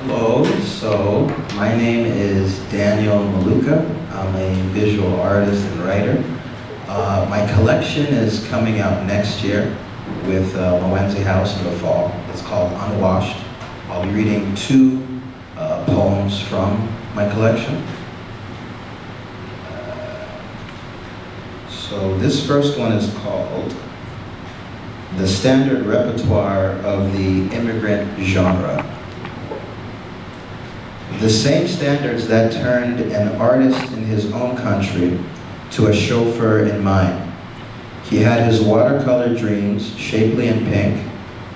Hello, so my name is Daniel Maluka. I'm a visual artist and writer. My collection is coming out next year with Moenzi House in the fall. It's called Unwashed. I'll be reading two poems from my collection. So this first one is called The Standard Repertoire of the Immigrant Genre. The same standards that turned an artist in his own country to a chauffeur in mine. He had his watercolor dreams, shapely and pink,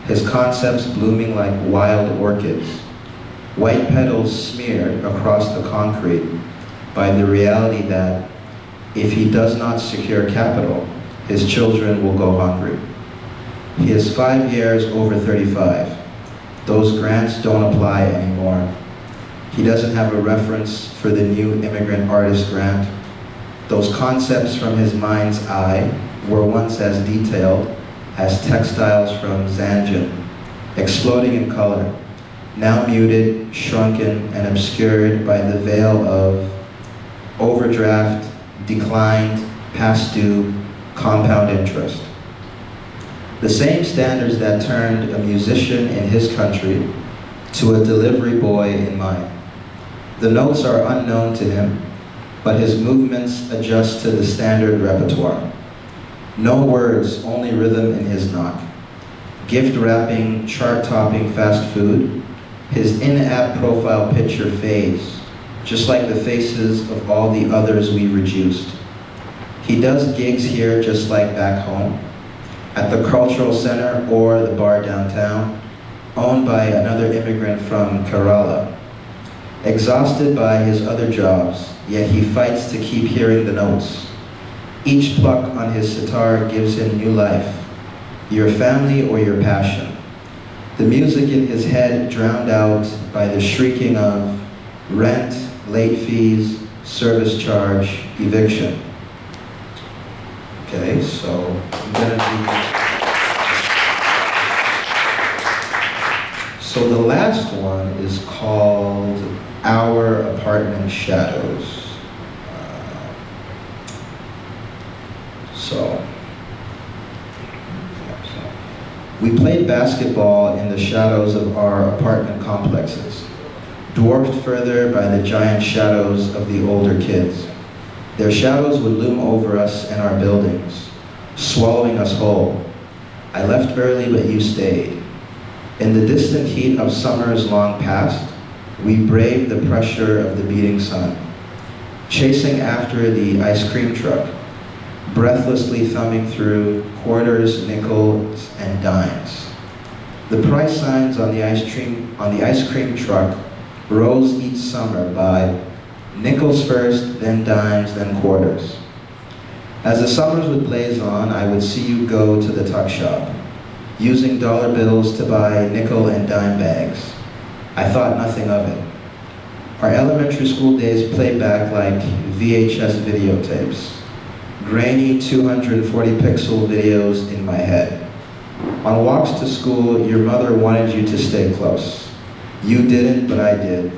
his concepts blooming like wild orchids, white petals smeared across the concrete by the reality that if he does not secure capital, his children will go hungry. He is 5 years over 35. Those grants don't apply anymore. He doesn't have a reference for the new immigrant artist grant. Those concepts from his mind's eye were once as detailed as textiles from Zanjan, exploding in color, now muted, shrunken, and obscured by the veil of overdraft, declined, past due, compound interest. The same standards that turned a musician in his country to a delivery boy in mine. The notes are unknown to him, but his movements adjust to the standard repertoire. No words, only rhythm in his knock. Gift wrapping, chart-topping fast food, his in-app profile picture fades, just like the faces of all the others we reduced. He does gigs here just like back home, at the Cultural Center or the bar downtown, owned by another immigrant from Kerala. Exhausted by his other jobs, yet he fights to keep hearing the notes. Each pluck on his sitar gives him new life, your family or your passion. The music in his head drowned out by the shrieking of rent, late fees, service charge, eviction. Okay, so I'm gonna do... So the last one is called Our Apartment Shadows. We played basketball in the shadows of our apartment complexes, dwarfed further by the giant shadows of the older kids. Their shadows would loom over us and our buildings, swallowing us whole. I left early, but you stayed. In the distant heat of summers long past, we braved the pressure of the beating sun, chasing after the ice cream truck, breathlessly thumbing through quarters, nickels, and dimes. The price signs on the ice cream truck rose each summer by nickels first, then dimes, then quarters. As the summers would blaze on, I would see you go to the tuck shop, using dollar bills to buy nickel and dime bags. I thought nothing of it. Our elementary school days played back like VHS videotapes, grainy 240 pixel videos in my head. On walks to school, your mother wanted you to stay close. You didn't, but I did.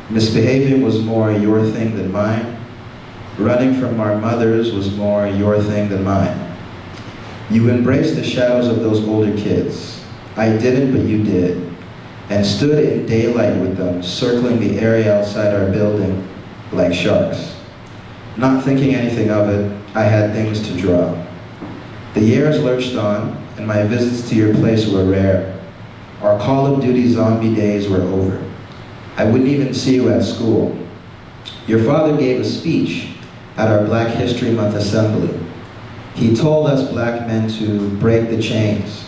Misbehaving was more your thing than mine. Running from our mothers was more your thing than mine. You embraced the shadows of those older kids. I didn't, but you did, and stood in daylight with them, circling the area outside our building like sharks. Not thinking anything of it, I had things to draw. The years lurched on, and my visits to your place were rare. Our Call of Duty zombie days were over. I wouldn't even see you at school. Your father gave a speech at our Black History Month assembly. He told us black men to break the chains.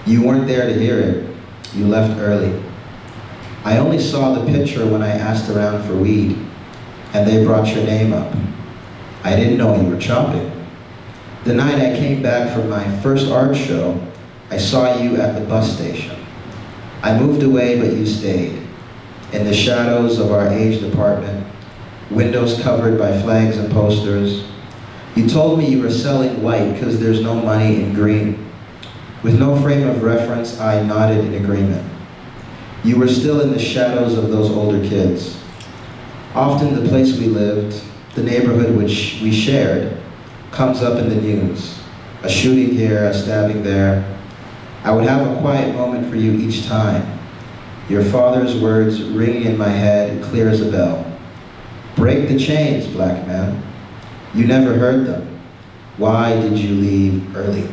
You weren't there to hear it. You left early. I only saw the picture when I asked around for weed, and they brought your name up. I didn't know you were chopping. The night I came back from my first art show, I saw you at the bus station. I moved away, but you stayed. In the shadows of our aged apartment, windows covered by flags and posters. You told me you were selling white because there's no money in green. With no frame of reference, I nodded in agreement. You were still in the shadows of those older kids. Often the place we lived, the neighborhood which we shared, comes up in the news. A shooting here, a stabbing there. I would have a quiet moment for you each time. Your father's words ringing in my head clear as a bell. Break the chains, black man. You never heard them. Why did you leave early?